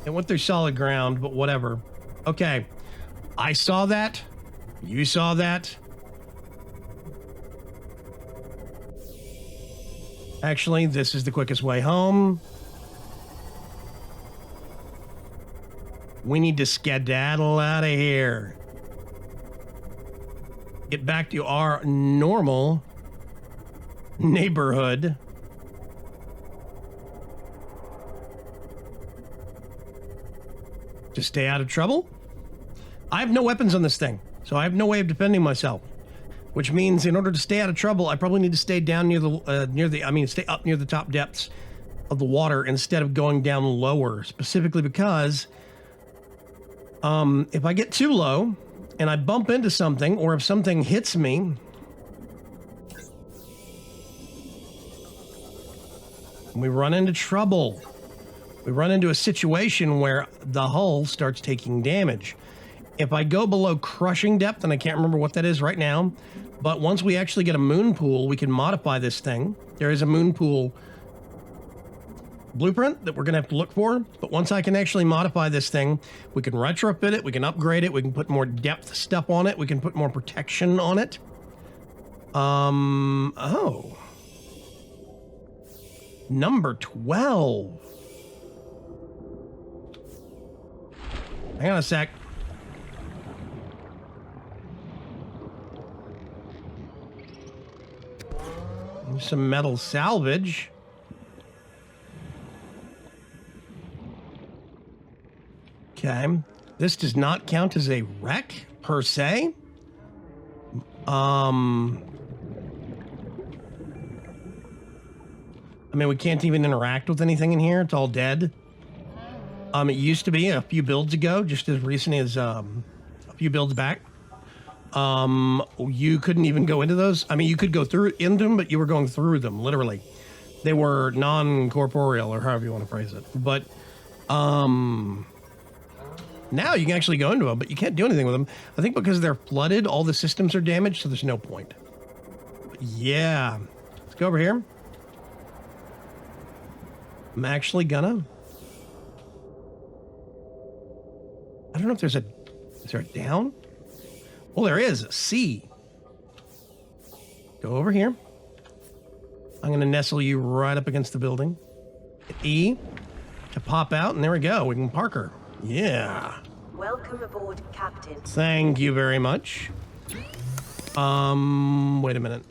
It went through solid ground, but whatever. Okay. I saw that. You saw that. Actually, this is the quickest way home. We need to skedaddle out of here. Get back to our normal neighborhood. To stay out of trouble. I have no weapons on this thing, so I have no way of defending myself. Which means, in order to stay out of trouble, I probably need to stay down near the, stay up near the top depths of the water instead of going down lower. Specifically because, if I get too low and I bump into something, or if something hits me, we run into trouble. We run into a situation where the hull starts taking damage. If I go below crushing depth, and I can't remember what that is right now, but once we actually get a moon pool, we can modify this thing. There is a moon pool blueprint that we're going to have to look for, but once I can actually modify this thing, we can retrofit it, we can upgrade it, we can put more depth stuff on it, we can put more protection on it. Oh. Number 12. Hang on a sec. There's some metal salvage. Okay. This does not count as a wreck, per se. I mean, we can't even interact with anything in here. It's all dead. It used to be a few builds ago, just as recent as a few builds back. You couldn't even go into those. I mean, you could go through into them, but you were going through them, literally. They were non-corporeal, or however you want to phrase it. But now you can actually go into them, but you can't do anything with them. I think because they're flooded, all the systems are damaged, so there's no point. But yeah. Let's go over here. I'm actually gonna... I don't know if there's a... Is there a down? Oh, there is. A C. Go over here. I'm going to nestle you right up against the building. Hit E to pop out, and there we go. We can park her. Yeah. Welcome aboard, Captain. Thank you very much. Wait a minute.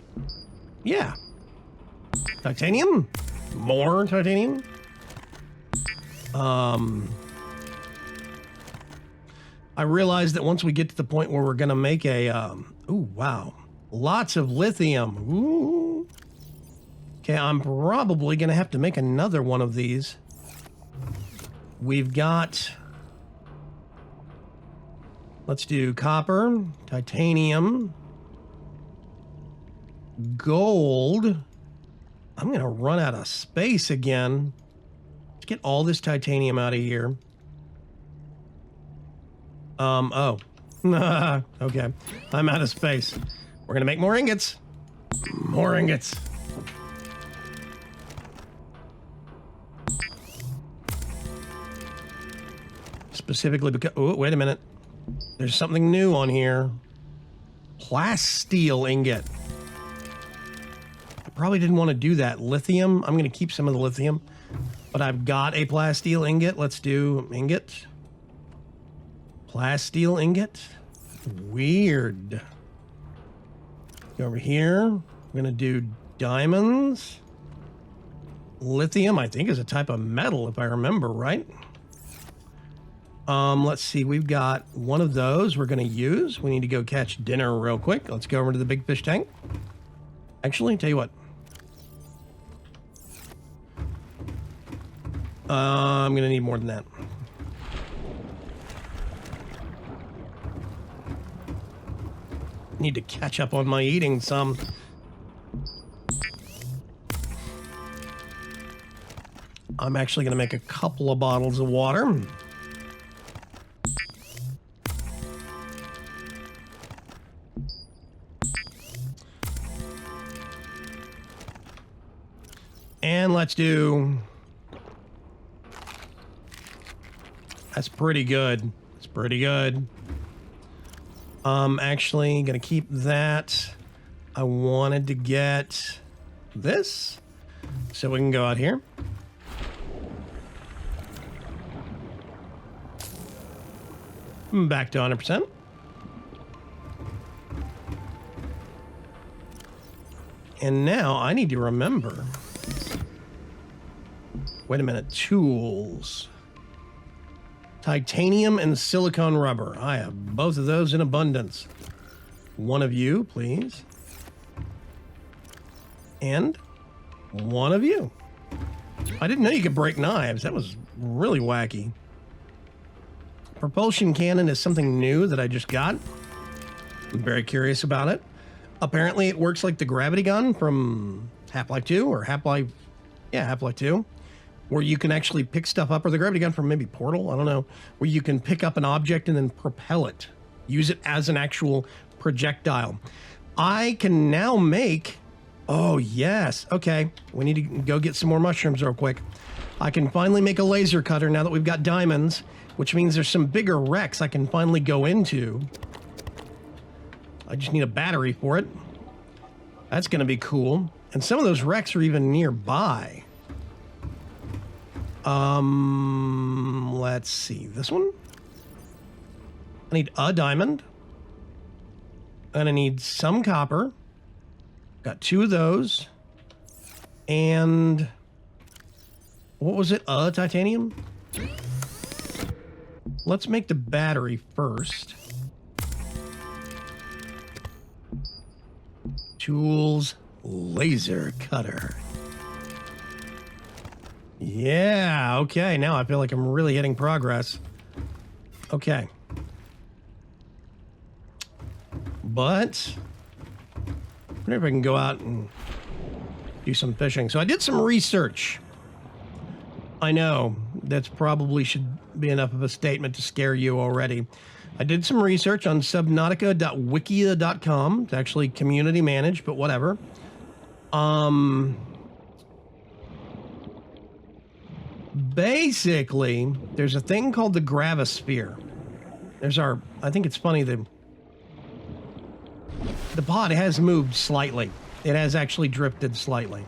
Yeah. Titanium? More titanium? I realized that once we get to the point where we're going to make a, ooh, wow. Lots of lithium. Ooh. Okay, I'm probably going to have to make another one of these. We've got, let's do copper, titanium, gold. I'm going to run out of space again. Let's get all this titanium out of here. Oh. Okay. I'm out of space. We're gonna make more ingots. More ingots. Specifically because... Oh, wait a minute. There's something new on here. Plasteel ingot. I probably didn't want to do that. Lithium. I'm gonna keep some of the lithium. But I've got a plasteel ingot. Let's do ingot. Plasteel ingot. Weird. Go over here. I'm gonna do diamonds. Lithium, I think, is a type of metal, if I remember right. Let's see. We've got one of those we're gonna use. We need to go catch dinner real quick. Let's go over to the big fish tank. Actually, tell you what. I'm gonna need more than that. Need to catch up on my eating some. I'm actually going to make a couple of bottles of water. And let's do That's pretty good. It's pretty good. Actually, gonna keep that. I wanted to get this, so we can go out here. Back to 100%. And now I need to remember. Wait a minute. Tools. Titanium and silicone rubber. I have both of those in abundance. One of you, please. And one of you. I didn't know you could break knives. That was really wacky. Propulsion cannon is something new that I just got. I'm very curious about it. Apparently it works like the gravity gun from Half-Life 2 or Half-Life 2, where you can actually pick stuff up, or the gravity gun from maybe Portal, I don't know, where you can pick up an object and then propel it. Use it as an actual projectile. I can now make... Oh, yes. Okay. We need to go get some more mushrooms real quick. I can finally make a laser cutter now that we've got diamonds, which means there's some bigger wrecks I can finally go into. I just need a battery for it. That's going to be cool. And some of those wrecks are even nearby. Let's see. This one? I need a diamond. And I need some copper. Got 2 of those. And what was it? Titanium? Let's make the battery first. Tools, laser cutter. Yeah, okay. Now I feel like I'm really hitting progress. Okay. But I wonder if I can go out and do some fishing. So I did some research. I know that's probably should be enough of a statement to scare you already. I did some research on subnautica.wikia.com. It's actually community managed, but whatever. Basically, there's a thing called the gravisphere. I think it's funny, the pod has moved slightly. It has actually drifted slightly.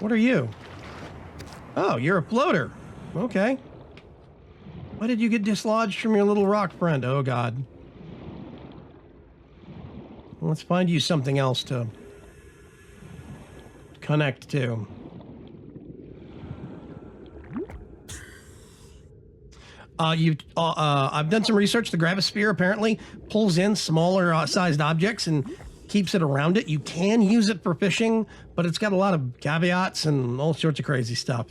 What are you? Oh, you're a floater. Okay. Why did you get dislodged from your little rock friend? Oh, God. Let's find you something else to connect to. I've done some research. The gravisphere apparently pulls in smaller sized objects and keeps it around it. You can use it for fishing, but it's got a lot of caveats and all sorts of crazy stuff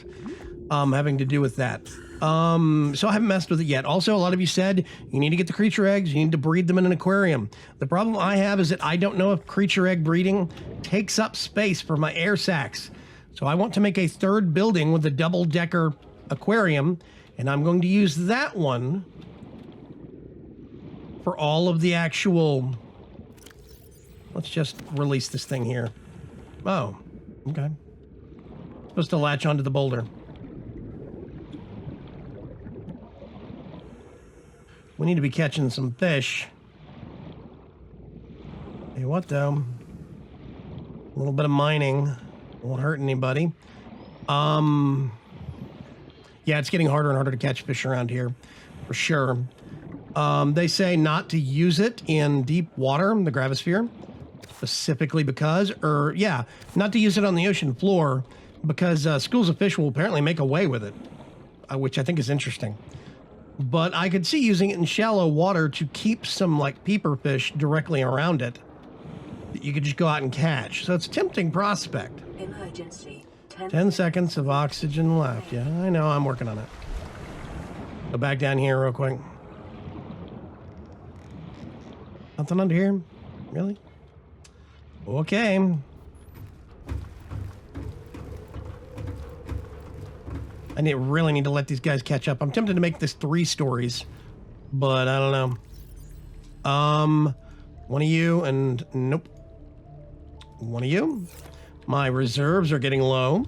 having to do with that. So I haven't messed with it yet. Also, a lot of you said you need to get the creature eggs. You need to breed them in an aquarium. The problem I have is that I don't know if creature egg breeding takes up space for my air sacs. So I want to make a 3rd building with a double-decker aquarium, and I'm going to use that one for all of the actual... Let's just release this thing here. Oh, okay. Supposed to latch onto the boulder. We need to be catching some fish. Hey, what though? A little bit of mining won't hurt anybody. Yeah, it's getting harder and harder to catch fish around here, for sure. They say not to use it in deep water, the gravisphere, specifically because, not to use it on the ocean floor because schools of fish will apparently make away with it, which I think is interesting. But I could see using it in shallow water to keep some, like, peeper fish directly around it that you could just go out and catch. So it's a tempting prospect. Emergency. 10 seconds of oxygen left. Yeah, I know. I'm working on it. Go back down here real quick. Nothing under here? Really? Okay. I really need to let these guys catch up. I'm tempted to make this 3 stories, but I don't know. One of you and nope. One of you. My reserves are getting low.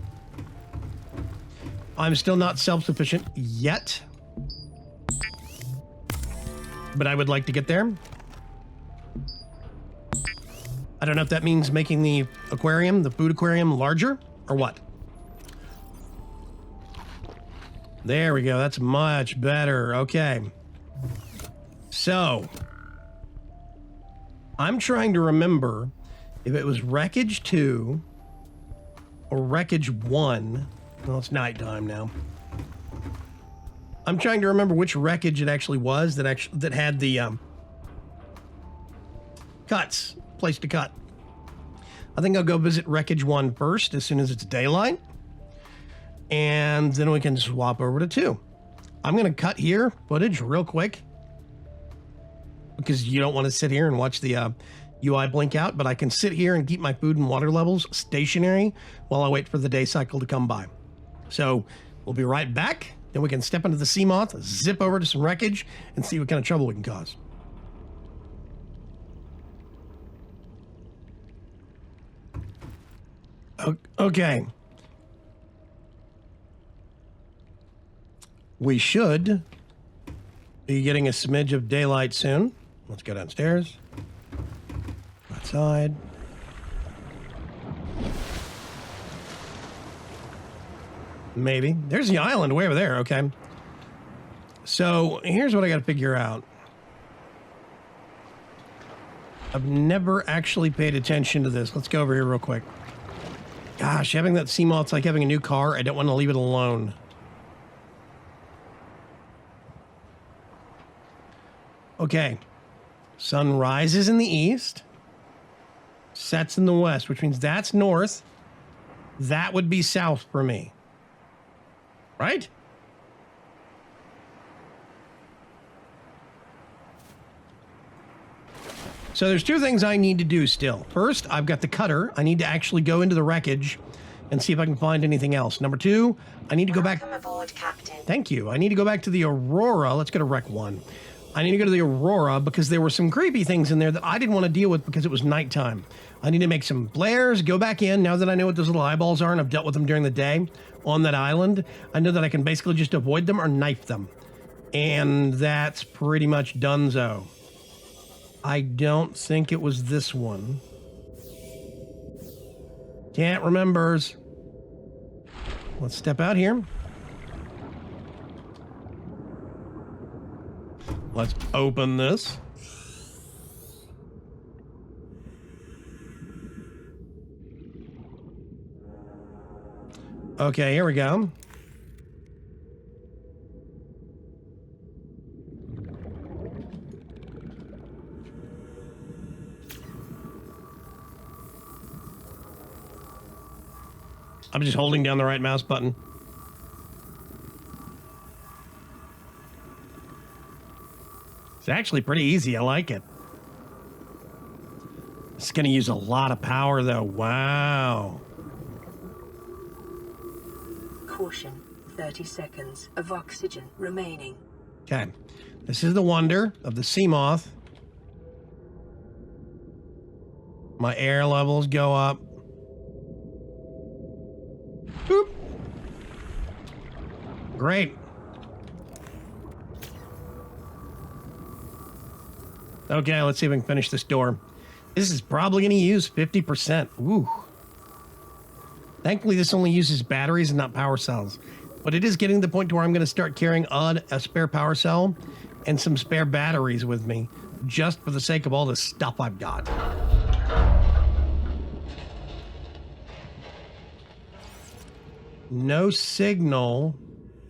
I'm still not self-sufficient yet. but I would like to get there. I don't know if that means making the aquarium, the food aquarium, larger or what. There we go. That's much better. Okay. So, I'm trying to remember if it was Wreckage 2 or Wreckage 1. Well, it's nighttime now. I'm trying to remember which wreckage it actually was that had the cuts, place to cut. I think I'll go visit Wreckage 1 first as soon as it's daylight. And then we can swap over to 2. I'm going to cut here footage real quick because you don't want to sit here and watch the UI blink out, but I can sit here and keep my food and water levels stationary while I wait for the day cycle to come by. So we'll be right back. Then we can step into the sea moth, zip over to some wreckage, and see what kind of trouble we can cause. Okay. We should be getting a smidge of daylight soon. Let's go downstairs. Outside. Maybe. There's the island way over there. Okay. So here's what I got to figure out. I've never actually paid attention to this. Let's go over here real quick. Gosh, having that sea moth's like having a new car. I don't want to leave it alone. Okay. Sun rises in the east, sets in the west, which means that's north. That would be south for me. Right? So there's two things I need to do still. First, I've got the cutter. I need to actually go into the wreckage and see if I can find anything else. Number two, I need to go back. Welcome aboard, Captain. Thank you. I need to go back to the Aurora. Let's go to Wreck 1. I need to go to the Aurora because there were some creepy things in there that I didn't want to deal with because it was nighttime. I need to make some flares, go back in. Now that I know what those little eyeballs are and I've dealt with them during the day on that island, I know that I can basically just avoid them or knife them. And that's pretty much donezo. I don't think it was this one. Can't remember. Let's step out here. Let's open this. Okay, here we go. I'm just holding down the right mouse button. It's actually pretty easy. I like it. It's going to use a lot of power, though. Wow. Caution, 30 seconds of oxygen remaining. Okay. This is the wonder of the sea moth. My air levels go up. Boop. Great. Okay, let's see if we can finish this door. This is probably going to use 50%. Ooh. Thankfully, this only uses batteries and not power cells. But it is getting to the point to where I'm going to start carrying a spare power cell and some spare batteries with me, just for the sake of all the stuff I've got. No signal.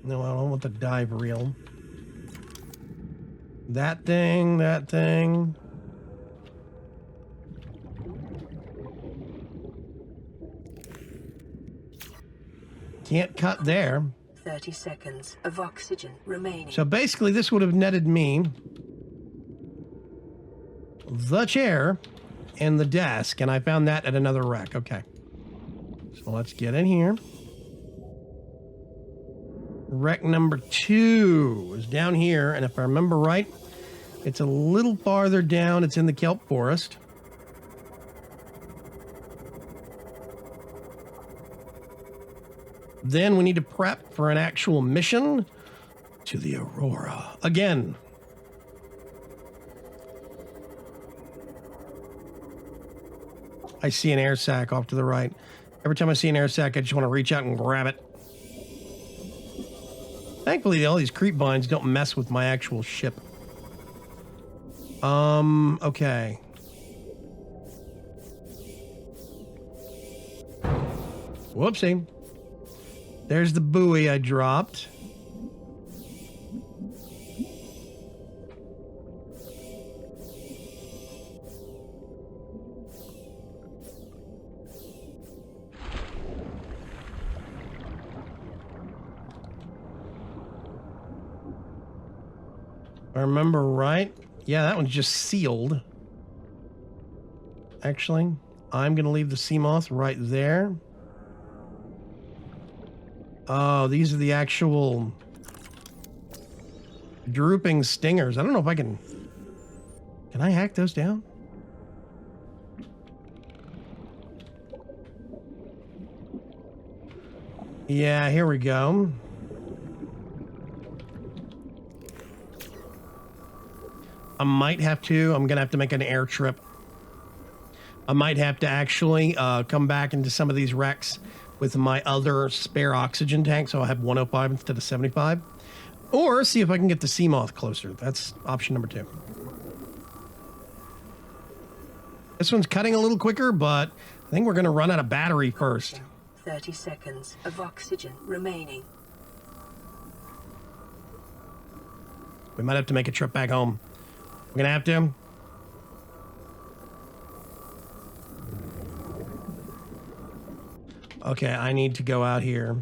No, I don't want the dive reel. That thing, that thing. Can't cut there. 30 seconds of oxygen remaining. So basically this would have netted me the chair and the desk, and I found that at another wreck. Okay. So let's get in here. Wreck number 2 is down here, and if I remember right, it's a little farther down. It's in the kelp forest. Then we need to prep for an actual mission to the Aurora. Again, I see an air sac off to the right. Every time I see an air sac, I just want to reach out and grab it. Thankfully, all these creep vines don't mess with my actual ship. Okay. Whoopsie. There's the buoy I dropped. If I remember right. Yeah, that one's just sealed. Actually, I'm going to leave the sea moth right there. Oh, these are the actual drooping stingers. I don't know if I can... Can I hack those down? Yeah, here we go. I might have to. I'm going to have to make an air trip. I might have to actually come back into some of these wrecks with my other spare oxygen tank, so I'll have 105 instead of 75. Or see if I can get the sea moth closer. That's option number 2. This one's cutting a little quicker, but I think we're going to run out of battery first. 30 seconds of oxygen remaining. We might have to make a trip back home. We're going to have to. Okay, I need to go out here.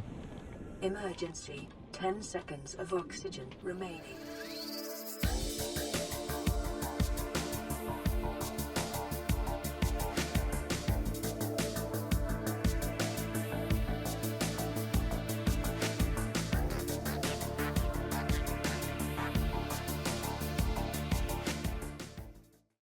Emergency. 10 seconds of oxygen remaining.